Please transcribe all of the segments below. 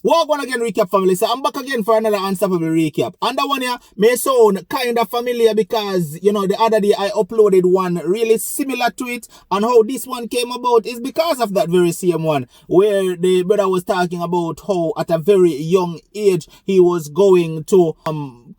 Welcome again, recap family. So I'm back again for another unstoppable recap. And that one here may sound kind of familiar because, you know, the other day I uploaded one really similar to it. And how this one came about is because of that very same one where the brother was talking about how at a very young age he was going to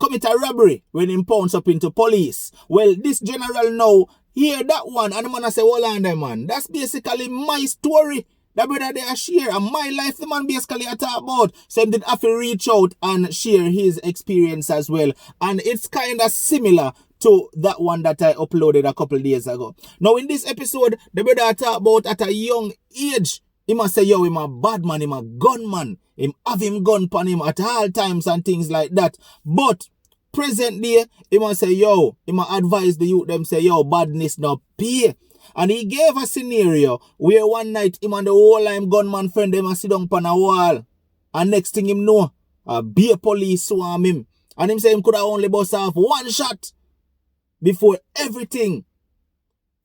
commit a robbery when he pounced up into police. Well, this general now hear that one and the man say, hold on there, man. That's basically my story. That brother there share and my life the man basically I talk about. So he did have to reach out and share his experience as well. And it's kind of similar to that one that I uploaded a couple days ago. Now in this episode, the brother I talk about at a young age. He must say, yo, him a bad man, him a gunman. Him have him gun on him at all times and things like that. But present day, he must say, yo, he must advise the youth them say, yo, badness not pay. And he gave a scenario where one night him and the whole time gunman friend them sit down on a wall. And next thing him know, a beer police swarm him. And him say him could have only bust off one shot before everything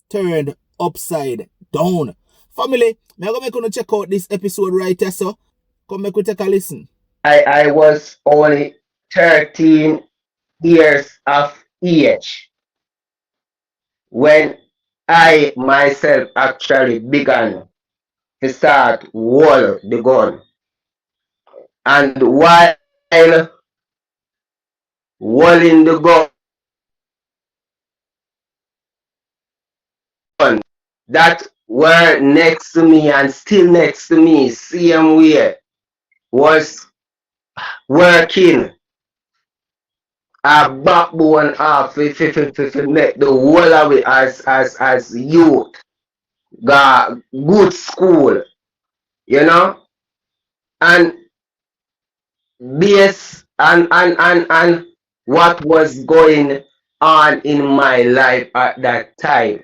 turned upside down. Family, I'm going to check out this episode right here, so come make we take a listen. I was only 13 years of age when I myself actually began to start hold the gun. And while holding the gun, that were next to me and still next to me, same way, was working a backbone of to make the whole of it as youth got good school, you know, and based and what was going on in my life at that time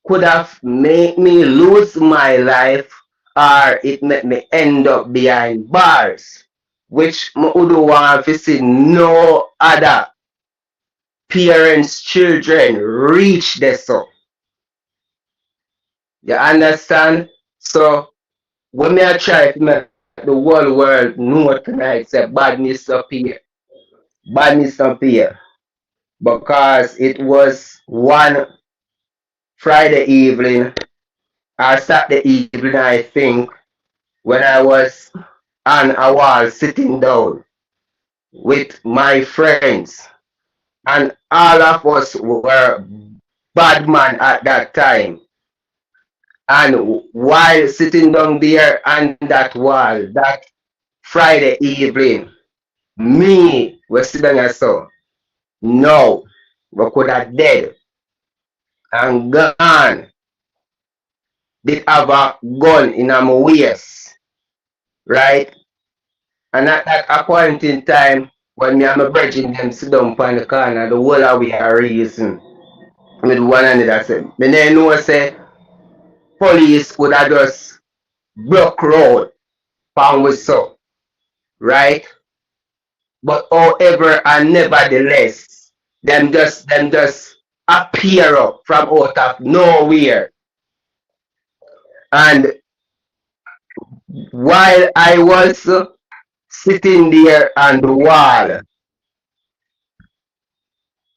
could have made me lose my life or it made me end up behind bars, which I would want to see no other parents' children reach this up. You understand? So when I try to make the whole world know tonight, say badness up here. Badness up here. Because it was one Friday evening or Saturday evening, I think, when I was on a wall sitting down with my friends. And all of us were bad man at that time. And while sitting down there on that wall, that Friday evening, me was sitting there so, no, we could have dead and gone. Did have a gun in my waist, right? And at that point in time, when me and my brethren them sit down on the corner, the whole of we are reason with one another. Say, me then know say police could have just broke road from we so, right? But however and nevertheless, them just appear up from out of nowhere. And while I was sitting there on the wall,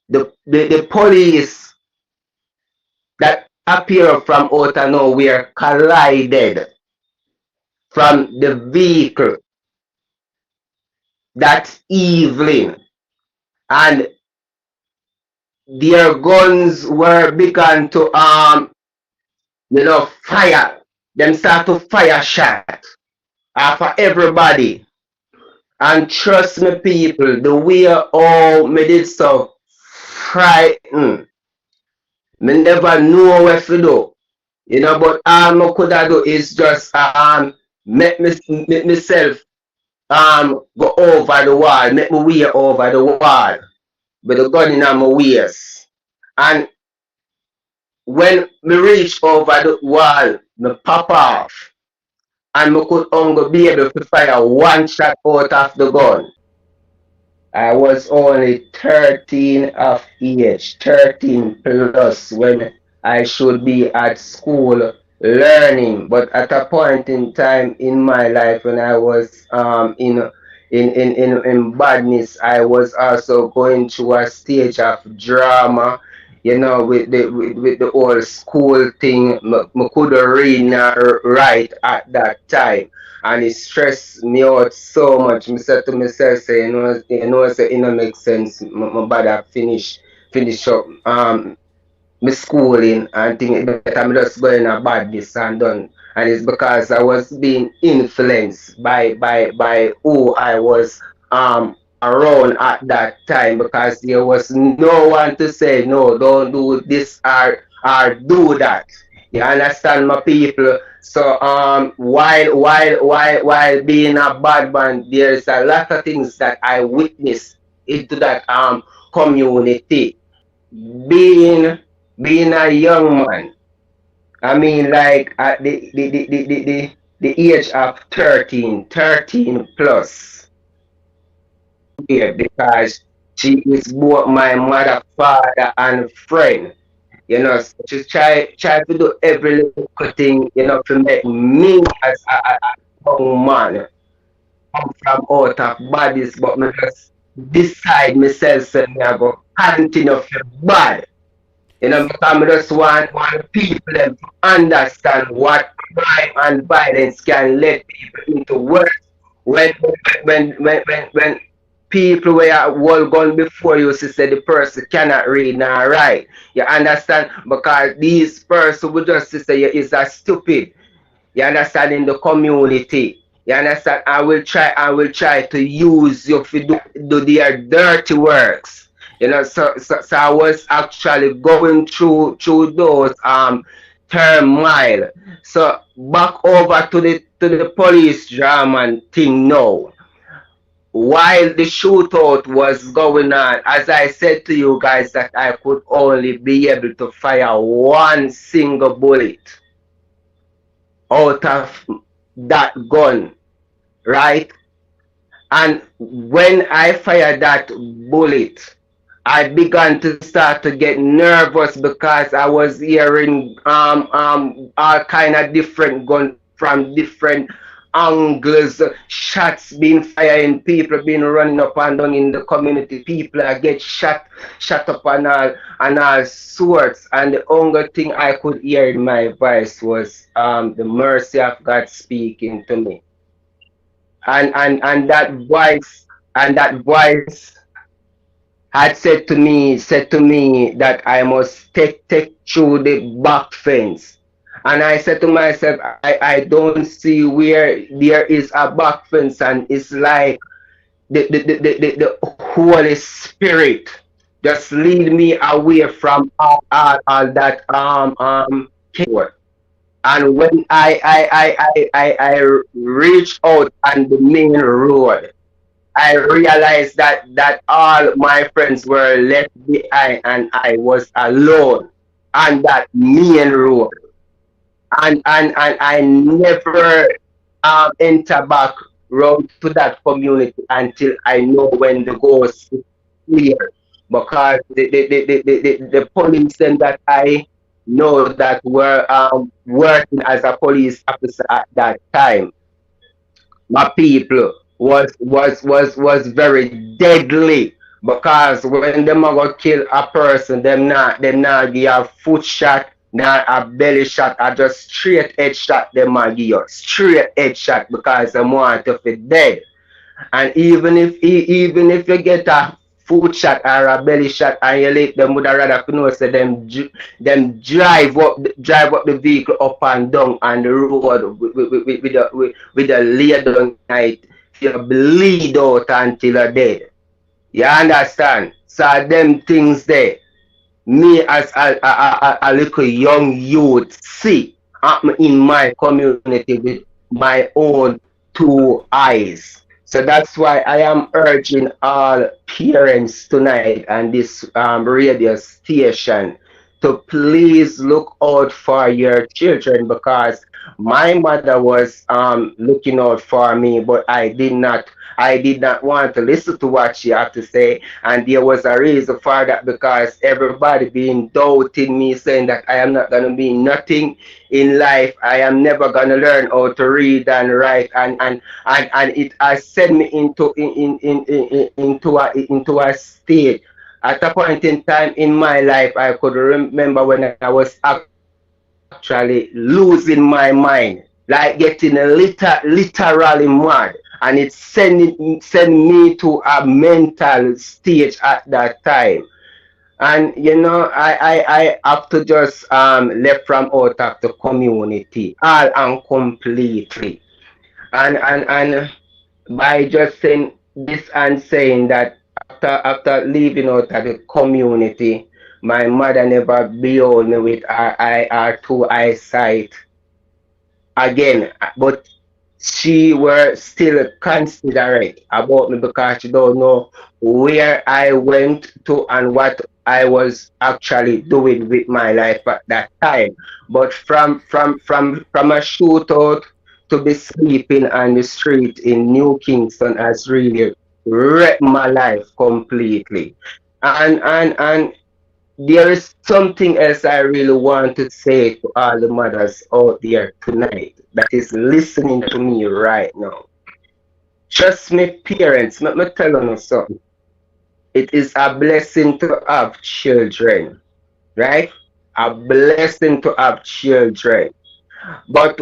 the police that appear from out of nowhere collided from the vehicle that evening, and their guns were begun to fire. Them start to fire shot after everybody. And trust me, people, the way how me did so frightened. Me never know what to do. You know, but all I could do is just make myself go over the wall, make my way over the wall with the gun in my waist. And when me reach over the wall, me pop off. And me could only be able to fire one shot out of the gun. I was only 13 of age, 13 plus when I should be at school learning. But at a point in time in my life when I was in badness, I was also going through a stage of drama, you know, with the whole school thing. I couldn't read nor write at that time. And it stressed me out so much. I said to myself, say, say, it don't make sense. My body finish up my schooling and think that I'm just going a badness and done. And it's because I was being influenced by who I was around at that time, because there was no one to say no, don't do this or do that. You understand, my people? So while being a bad man, there's a lot of things that I witnessed into that community. Being being a young man, I mean, like at the age of 13 plus, yeah, because she is both my mother, father, and friend. You know, so she try to do every little thing, you know, to make me as a young man come from out of bodies, but me just decide myself, so me I go continue to bad. You know, because I just want people them to understand what crime and violence can lead people into worse. When when people were well gone before you, to say the person cannot read nor write. You understand? Because these person would just say you is a stupid. You understand, in the community. You understand? I will try to use you to do their dirty works. You know, so I was actually going through those turmoil. So back over to the police drama thing now. While the shootout was going on, as I said to you guys, that I could only be able to fire one single bullet out of that gun, right? And when I fired that bullet, I began to start to get nervous because I was hearing all kind of different gun from different angles, shots being fired, people being running up and down in the community, people get shot up and all sorts. And the only thing I could hear in my voice was the mercy of God speaking to me. And that voice had said to me that I must take through the back fence. And I said to myself, I don't see where there is a back fence, and it's like the Holy Spirit just lead me away from all that chaos. And when I reached out on the main road, I realized that all my friends were left behind and I was alone on that main road. And I never enter back road to that community until I know when the ghost is clear. Because the police then that I know that were working as a police officer at that time, my people, was very deadly, because when them a go kill a person, them not give a foot shot, not a belly shot, or just straight head shot. Them a give you straight head shot because them want to be dead. And even if you get a foot shot or a belly shot and you let them, would rather know, say them drive up the vehicle up and down on the road with a lay down night, you bleed out until you're dead. You understand? So them things there, me as a little young youth see happen in my community with my own two eyes. So that's why I am urging all parents tonight and this radio station to please look out for your children, because my mother was looking out for me, but I did not want to listen to what she had to say. And there was a reason for that, because everybody being doubting me, saying that I am not going to be nothing in life. I am never going to learn how to read and write. And it has sent me into a state. At a point in time in my life, I could remember when I was actually losing my mind, like getting literally mad, and it's send me to a mental stage at that time. And I have to just left from out of the community all and completely. And by just saying this and saying that, after leaving out of the community, my mother never beheld me with her two eyesight again. But she were still considerate about me, because she don't know where I went to and what I was actually doing with my life at that time. But from a shootout to be sleeping on the street in New Kingston has really wrecked my life completely. And there is something else I really want to say to all the mothers out there tonight that is listening to me right now. Trust me, parents, let me tell you something. It is a blessing to have children, right? A blessing to have children. But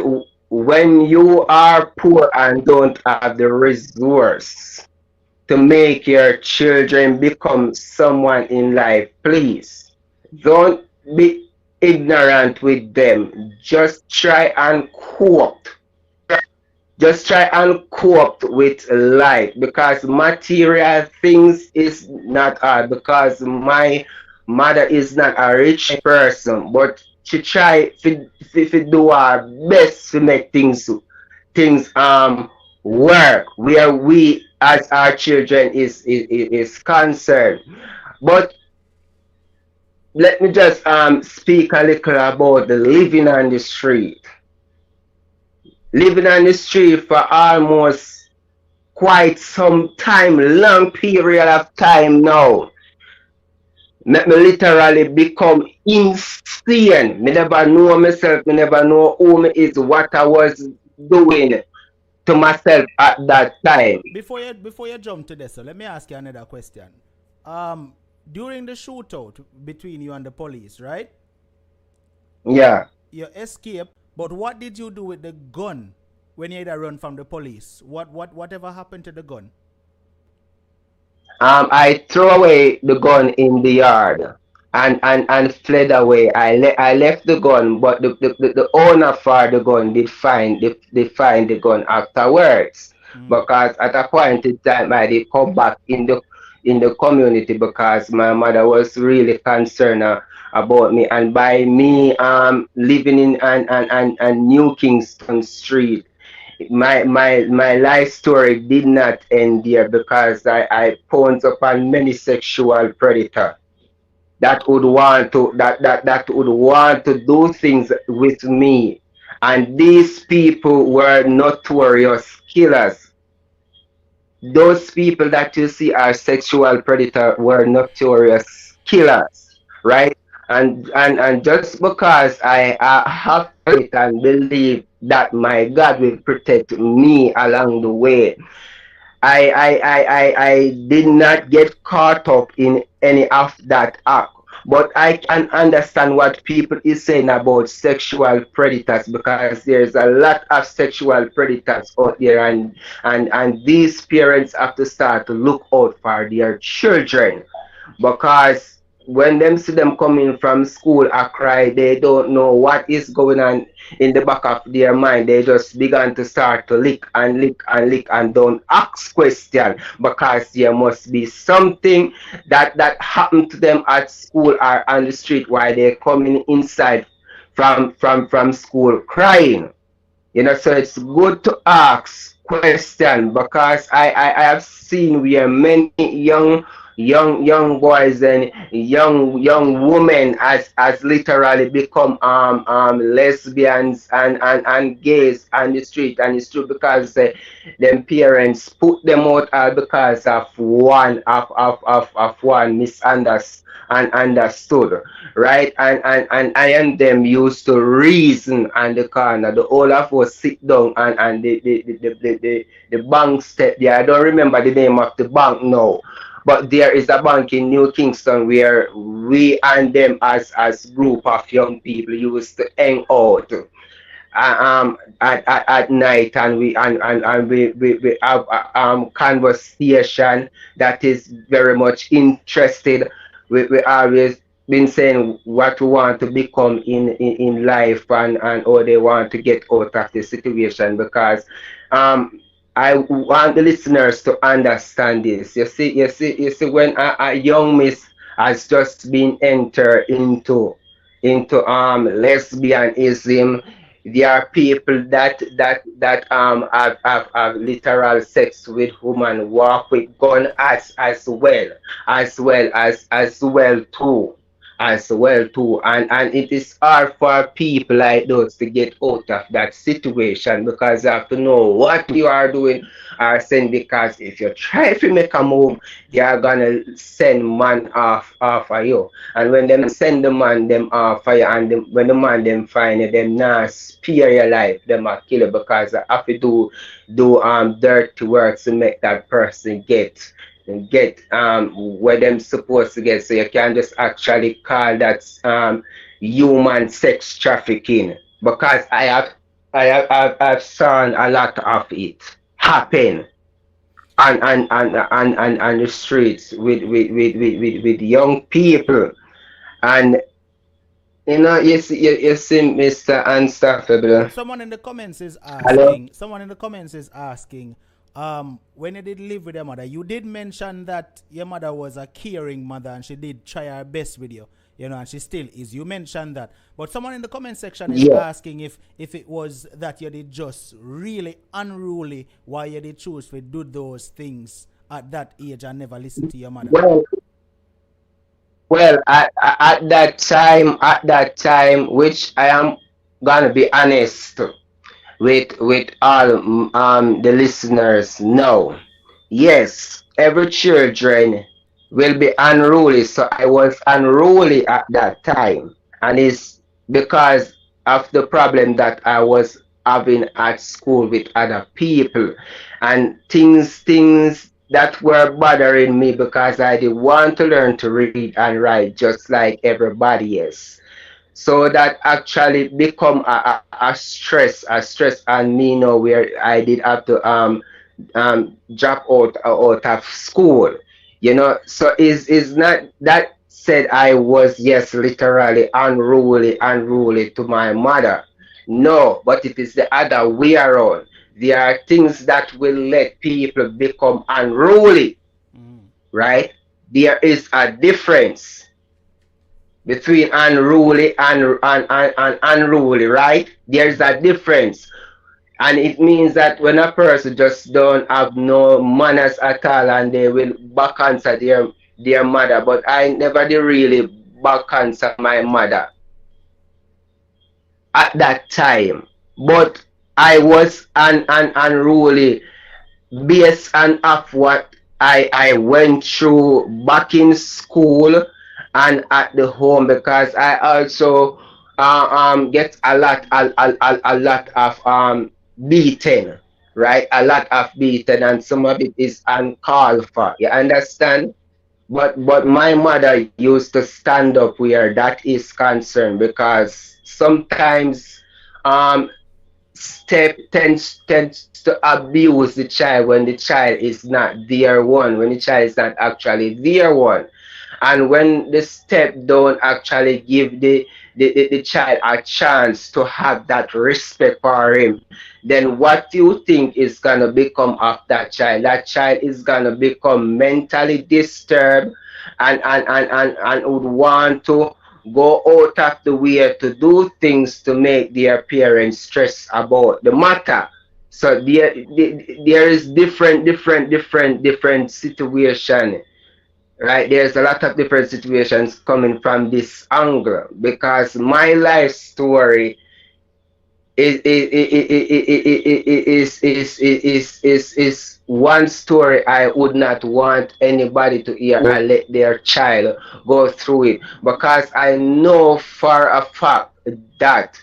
when you are poor and don't have the resource to make your children become someone in life, please don't be ignorant with them. Just try and cope with life, because material things is not hard, because my mother is not a rich person, but she try to do her best to make things work where we as our children is concerned. But let me just speak a little about the living on the street. Living on the street for almost quite some time, long period of time now. Make me literally become insane. Me never know myself, me never know who me is, what I was doing to myself at that time. Before you jump to this, so let me ask you another question. Um, During the shootout between you and the police, right? Yeah. You escaped, but what did you do with the gun when you had to run from the police? Whatever happened to the gun? I threw away the gun in the yard and fled away. I left the gun, but the owner for the gun did find the gun afterwards, Mm. because at a point in time I did come back in the community, because my mother was really concerned about me, and by me living in and New Kingston Street, my life story did not end there, because I pounced upon many sexual predator that would want to do things with me. And these people were notorious killers. Those people that you see are sexual predator were notorious killers, right? And just because I have faith and believe that my God will protect me along the way, I did not get caught up in any of that act. But I can understand what people is saying about sexual predators, because there's a lot of sexual predators out there, and these parents have to start to look out for their children, because when them see them coming from school a cry, they don't know what is going on in the back of their mind. They just began to start to lick and lick and lick and don't ask question, because there must be something that happened to them at school or on the street while they're coming inside from school crying. So it's good to ask question, because I have seen where many young young boys and young women as literally become lesbians and gays on the street, and it's true because them parents put them out because of one misunderstood and understood, right? And I and them used to reason on the corner. The all of us sit down and the bank step there. I don't remember the name of the bank now, but there is a bank in New Kingston where we and them as group of young people used to hang out at night, and we have conversation that is very much interested. We always been saying what we want to become in life, and how they want to get out of the situation, because um I want the listeners to understand this. You see when a young miss has just been entered into lesbianism. There are people that have literal sex with women, walk with gun as well too, and it is hard for people like those to get out of that situation, because you have to know what you are doing or saying, because if you try to make a move, they are gonna send man off of you, and when them send the man them off fire, and when the man them find you, them not spare your life, them a kill you, because they have to do dirty work to make that person get where them supposed to get. So you can just actually call that human sex trafficking, because I've seen a lot of it happen on the streets with young people. And you see Mr. Unstoppable. Someone in the comments is Hello? asking. Someone in the comments is asking. When you did live with your mother, you did mention that your mother was a caring mother and she did try her best with you. You know, and she still is. You mentioned that, but someone in the comment section is Yeah. asking if it was that you did just really unruly, why you did choose to do those things at that age and never listen to your mother. Well, well, at that time, which I am gonna be honest with all the listeners, no. Yes, every children will be unruly, so I was unruly at that time, and it's because of the problem that I was having at school with other people, and things that were bothering me, because I did want to learn to read and write just like everybody else. So that actually become a stress on me now, where I did have to drop out of school. So is not that said I was, yes, literally unruly to my mother. No, but it is the other way around. There are things that will let people become unruly, Mm. right? There is a difference between unruly and unruly, right? There's a difference. And it means that when a person just don't have no manners at all, and they will back answer their mother. But I never did really back answer my mother at that time. But I was an unruly based on of what I went through back in school and at the home, because I also get a lot of beaten, right? A lot of beaten, and some of it is uncalled for. You understand? But my mother used to stand up where that is concerned, because sometimes um step tends to abuse the child when the child is not their one, when the child is not actually their one. And when the step don't actually give the child a chance to have that respect for him, then what you think is gonna become of that child? That child is gonna become mentally disturbed, and would want to go out of the way to do things to make their parents stress about the matter. So there is different situation right? There's a lot of different situations coming from this angle because my life story is one story I would not want anybody to hear and let their child go through it because I know for a fact that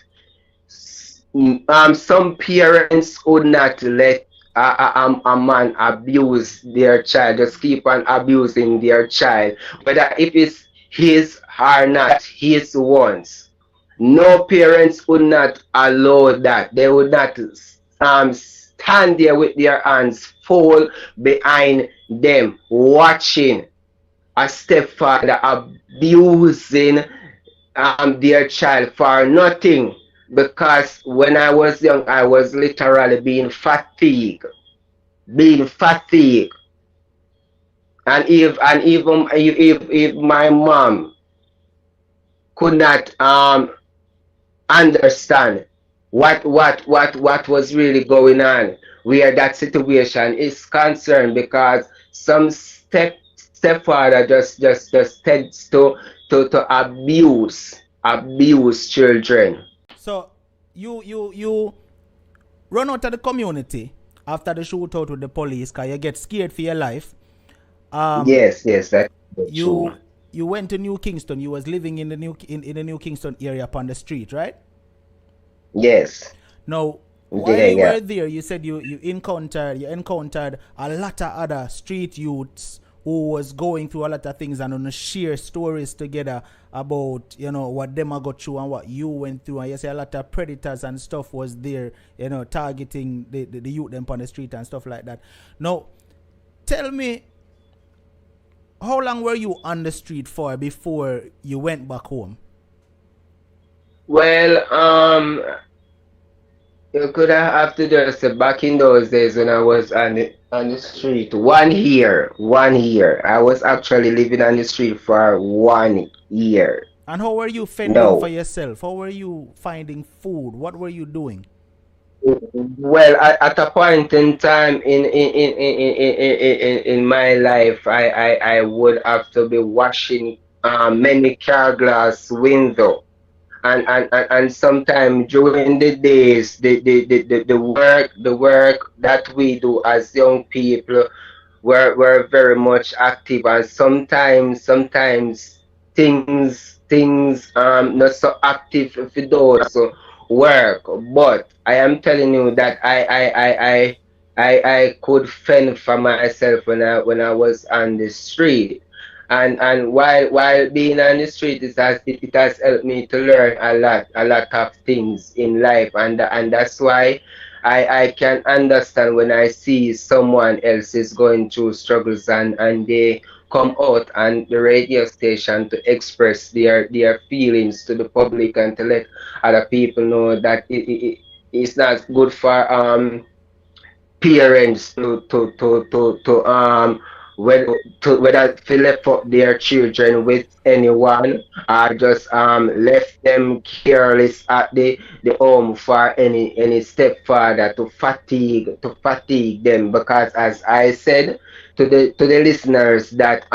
some parents would not let a man abuse their child, just keep on abusing their child, whether if it's his or not his ones. No parents would not allow that. They would not stand there with their hands full behind them, watching a stepfather abusing their child for nothing. Because when I was young, I was literally being fatigued, and even if my mom could not understand what was really going on where that situation is concerned, because some stepfather just tends to abuse children. So you run out of the community after the shootout with the police because you get scared for your life. Um, Yes, that's true. you you went to New Kingston. You was living in the New Kingston area upon the street, right? Yes. Now, while Yeah, you yeah. were there, you said you encountered a lot of other street youths who was going through a lot of things and on share stories together about what them I got through and what you went through, and you say a lot of predators and stuff was there, targeting the youth them on the street and stuff like that. Now, tell me, how long were you on the street for before you went back home? Well, you could have to just say back in those days when I was on the street, 1 year, 1 year. I was actually living on the street for 1 year. And how were you fending for No. yourself? How were you finding food? What were you doing? Well, at a point in time in my life, I would have to be washing many car glass window. And sometime during the days, the work that we do as young people were very much active, and sometimes things not so active for those work. But I am telling you that I could fend for myself when I was on the street. And while being on the street, it has helped me to learn a lot of things in life, and that's why I can understand when I see someone else is going through struggles, and they come out on the radio station to express their feelings to the public and to let other people know that it's not good for parents whether to left up their children with anyone, or just left them careless at the home for any stepfather to fatigue them, because as I said to the listeners that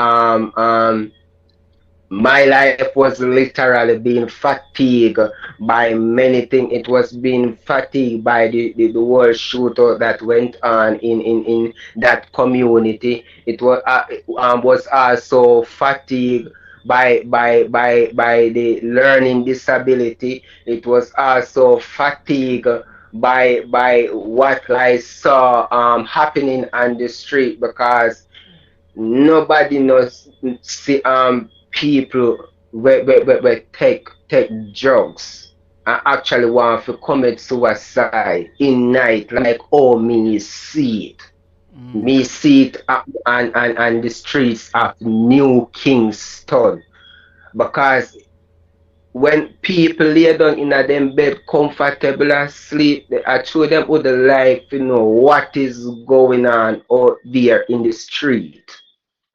my life was literally being fatigued by many things. It was being fatigued by the whole shootout that went on in that community. It was also fatigued by the learning disability. It was also fatigued by what I saw happening on the street, because nobody knows see people where take drugs and actually want to commit suicide in night, like oh Mm. me see it on the streets of New Kingston, because when people lay down in a them bed comfortable asleep, I show them with the life, what is going on out there in the street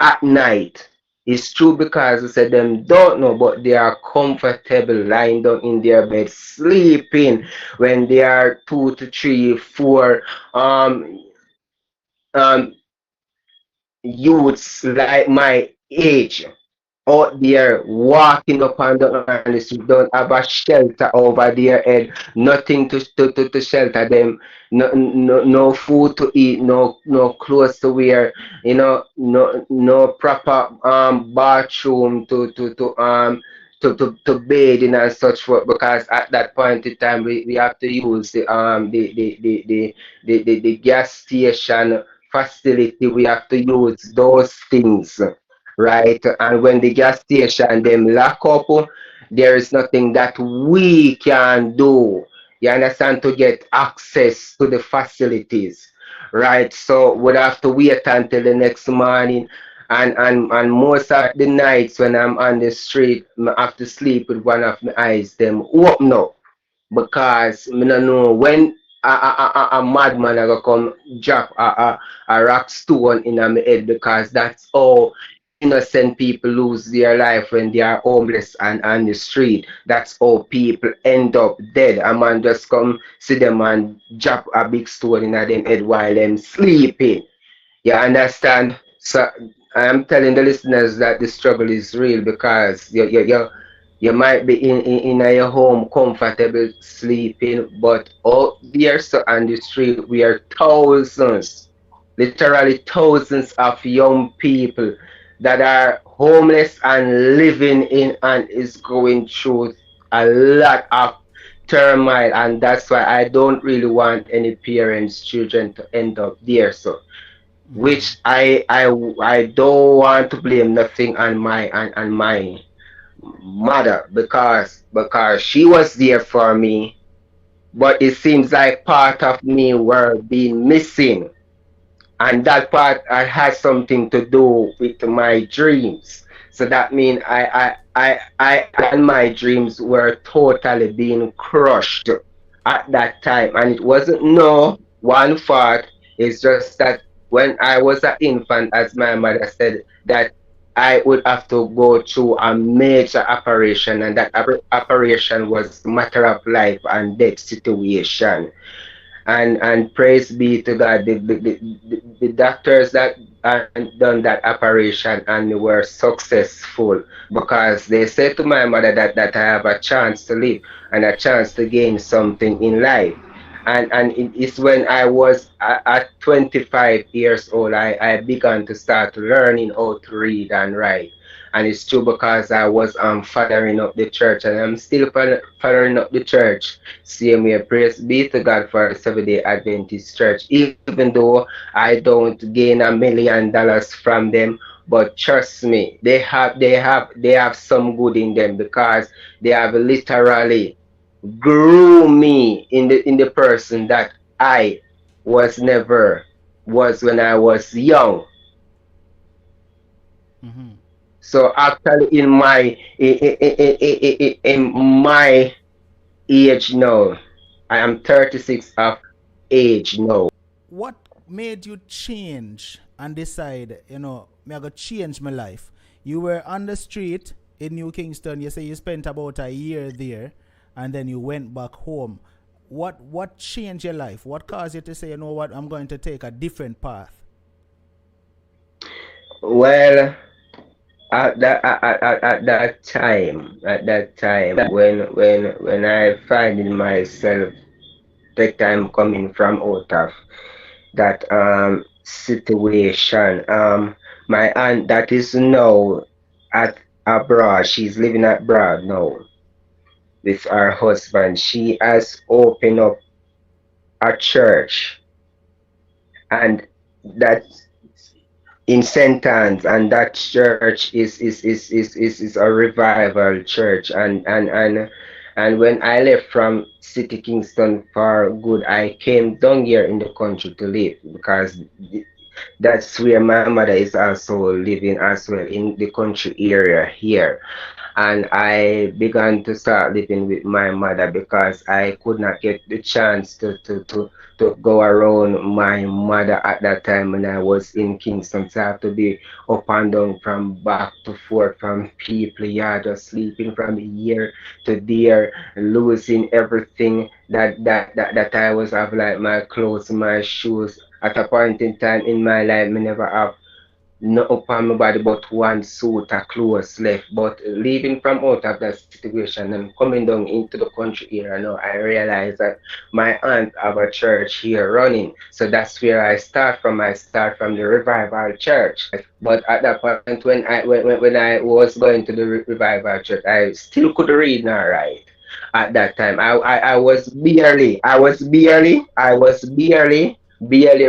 at night. It's true, because I said them don't know, but they are comfortable lying down in their bed, sleeping when they are 2 to 3, 4 um um youths like my age out there walking up and down on the street, don't have a shelter over their head, nothing to shelter them, no food to eat, no clothes to wear, no proper bathroom to bathe in and such forth, because at that point in time we have to use the gas station facility. We have to use those things, right? And when the gas station them lock up, there is nothing that we can do. You understand, to get access to the facilities, right? So we'd have to wait until the next morning. And most of the nights when I'm on the street, I have to sleep with one of my eyes them open up, because me no know when a madman a go come drop a rock stone in my head, because that's how innocent people lose their life when they are homeless and on the street. That's how people end up dead. A man just come see them and drop a big stone in them head while them sleeping. You understand? So I am telling the listeners that the struggle is real, because you might be in your home comfortable sleeping, but out there so on the street we are thousands, literally thousands of young people that are homeless and living in and is going through a lot of turmoil, and that's why I don't really want any parents' children to end up there. So which I don't want to blame nothing on my mother, because she was there for me, but it seems like part of me were being missing, and that part has something to do with my dreams. So that means I and my dreams were totally being crushed at that time, and it wasn't no one fault. It's just that when I was an infant, as my mother said, that I would have to go through a major operation, and that operation was matter of life and death situation. And praise be to God, the doctors that done that operation and were successful, because they said to my mother that I have a chance to live and a chance to gain something in life. And it's when I was at 25 years old, I began to start learning how to read and write. And it's true, because I was fathering up the church, and I'm still fathering up the church. Same way, praise be to God for the Seventh Day Adventist Church. Even though I don't gain $1 million from them, but trust me, they have some good in them, because they have literally grew me in the person that I was never was when I was young. Mm-hmm. So actually, in my age now, I am 36 of age now. What made you change and decide, me I go change my life? You were on the street in New Kingston. You say you spent about a year there, and then you went back home. What changed your life? What caused you to say, you know what, I'm going to take a different path? Well, at that time, when I finding myself that I'm coming from out of that situation. My aunt that is now at abroad, she's living abroad now with her husband. She has opened up a church, and that in St. Anne's, and that church is a revival church. And when I left from City Kingston for good, I came down here in the country to live, because that's where my mother is also living as well, in the country area here. And I began to start living with my mother, because I could not get the chance to go around my mother at that time when I was in Kingston. So I have to be up and down from back to forth from people, yeah, just sleeping from here to there, losing everything that I was have, like my clothes, my shoes. At a point in time in my life, me never have not upon my body but one suit of clothes left. But leaving from out of that situation and coming down into the country here now, I realized that my aunt have a church here running. So that's where I start from. I start from the revival church. But at that point when I was going to the revival church, I still could read nor write. At that time, I was barely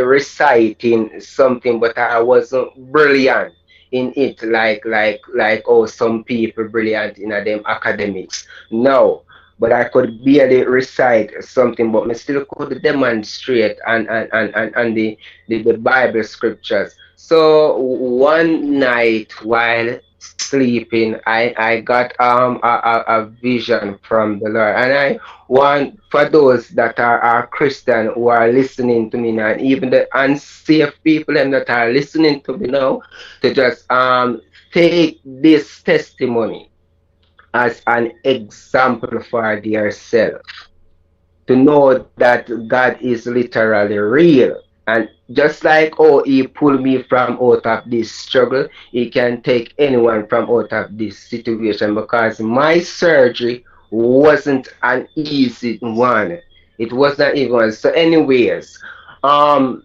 reciting something, but I wasn't brilliant in it, like oh, some people brilliant in them academics. No, but I could barely recite something, but me still could demonstrate and the Bible scriptures. So one night while sleeping, I got a vision from the Lord, and I want for those that are Christian who are listening to me now, and even the unsafe people them that are listening to me now, to just take this testimony as an example for themselves, to know that God is literally real. And just like oh, he pulled me from out of this struggle, he can take anyone from out of this situation, because my surgery wasn't an easy one. It was not even one. So, anyways, um,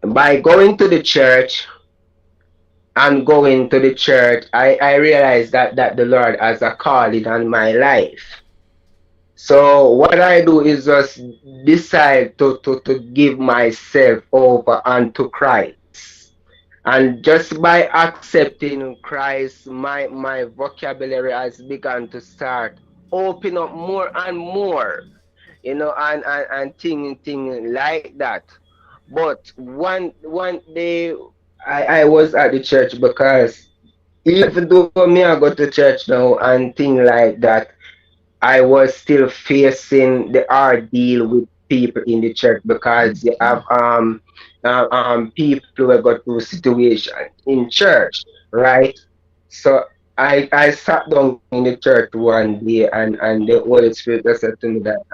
by going to the church, I realized that the Lord has a calling on my life. So what I do is just decide to give myself over unto Christ. And just by accepting Christ, my vocabulary has begun to start open up more and more, and thing like that. But one day I was at the church, because even though me I go to church now and thing like that, I was still facing the ordeal with people in the church, because you have people who got through situation in church, right? So I sat down in the church one day, and the Holy Spirit just said to me that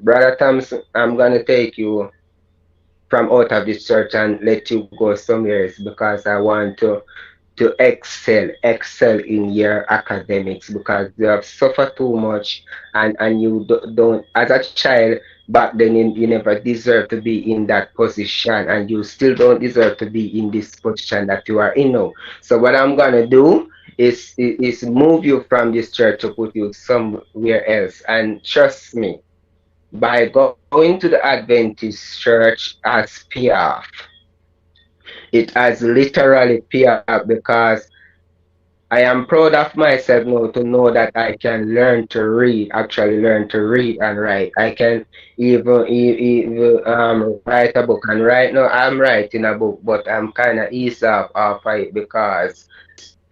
Brother Thompson, I'm gonna take you from out of this church and let you go somewhere else, because I want to excel in your academics, because you have suffered too much, and you don't, as a child back then, you never deserve to be in that position, and you still don't deserve to be in this position that you are in now. So what I'm gonna do is move you from this church to put you somewhere else, and trust me, by going to the Adventist church has paid off. It has literally paid off, because I am proud of myself now to know that I can learn to read, actually learn to read and write. I can even write a book. And right now I'm writing a book, but I'm kind of eased off of it, because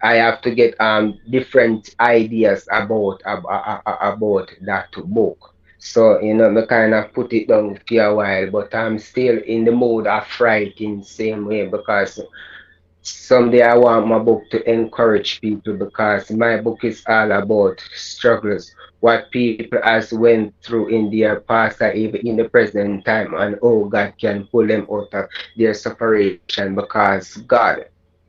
I have to get different ideas about that book. So me kind of put it down for a while, but I'm still in the mood of writing same way, because someday I want my book to encourage people, because my book is all about struggles, what people has went through in their past or even in the present time, and oh, God can pull them out of their separation, because God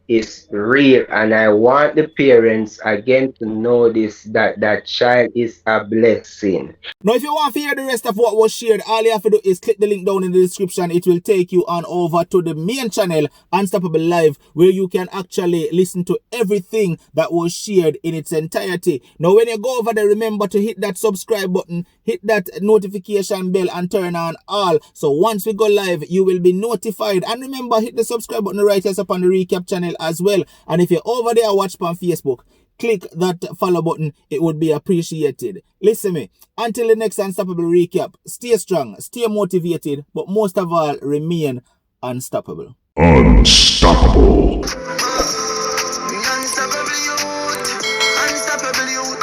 is real. And I want the parents again to know this, that that child is a blessing. Now, if you want to hear the rest of what was shared, all you have to do is click the link down in the description. It will take you on over to the main channel, Unstoppable Live, where you can actually listen to everything that was shared in its entirety. Now, when you go over there, remember to hit that subscribe button, hit that notification bell, and turn on all. So once we go live, you will be notified. And remember, hit the subscribe button right here up on the recap channel as well. And if you're over there, watch on Facebook, click that follow button. It would be appreciated. Listen me, until the next Unstoppable recap, stay strong, stay motivated, but most of all, remain unstoppable. Unstoppable. Unstoppable youth. Unstoppable youth.